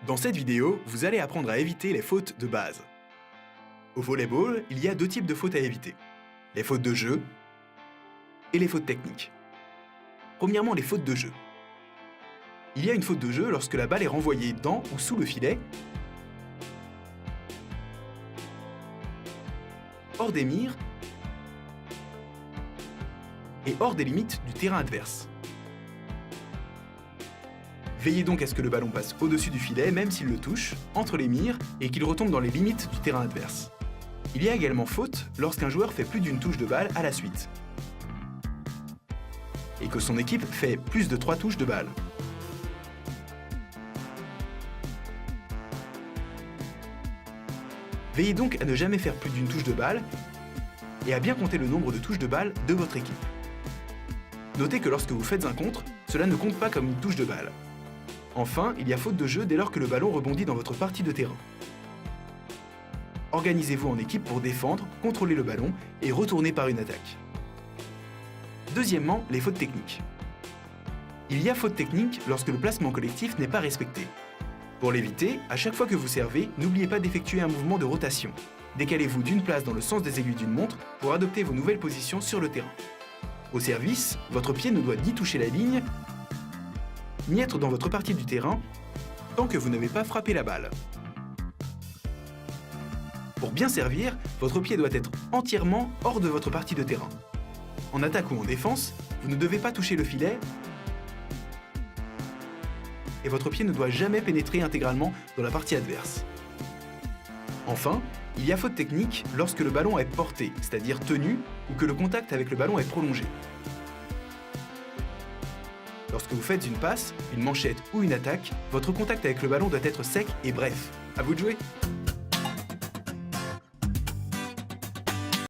Dans cette vidéo, vous allez apprendre à éviter les fautes de base. Au volleyball, il y a deux types de fautes à éviter. Les fautes de jeu et les fautes techniques. Premièrement, les fautes de jeu. Il y a une faute de jeu lorsque la balle est renvoyée dans ou sous le filet, hors des mires et hors des limites du terrain adverse. Veillez donc à ce que le ballon passe au-dessus du filet, même s'il le touche, entre les mires, et qu'il retombe dans les limites du terrain adverse. Il y a également faute lorsqu'un joueur fait plus d'une touche de balle à la suite, et que son équipe fait plus de 3 touches de balle. Veillez donc à ne jamais faire plus d'une touche de balle, et à bien compter le nombre de touches de balle de votre équipe. Notez que lorsque vous faites un contre, cela ne compte pas comme une touche de balle. Enfin, il y a faute de jeu dès lors que le ballon rebondit dans votre partie de terrain. Organisez-vous en équipe pour défendre, contrôler le ballon et retourner par une attaque. Deuxièmement, les fautes techniques. Il y a faute technique lorsque le placement collectif n'est pas respecté. Pour l'éviter, à chaque fois que vous servez, n'oubliez pas d'effectuer un mouvement de rotation. Décalez-vous d'une place dans le sens des aiguilles d'une montre pour adopter vos nouvelles positions sur le terrain. Au service, votre pied ne doit ni toucher la ligne, ni être dans votre partie du terrain tant que vous n'avez pas frappé la balle. Pour bien servir, votre pied doit être entièrement hors de votre partie de terrain. En attaque ou en défense, vous ne devez pas toucher le filet et votre pied ne doit jamais pénétrer intégralement dans la partie adverse. Enfin, il y a faute technique lorsque le ballon est porté, c'est-à-dire tenu, ou que le contact avec le ballon est prolongé. Lorsque vous faites une passe, une manchette ou une attaque, votre contact avec le ballon doit être sec et bref. À vous de jouer!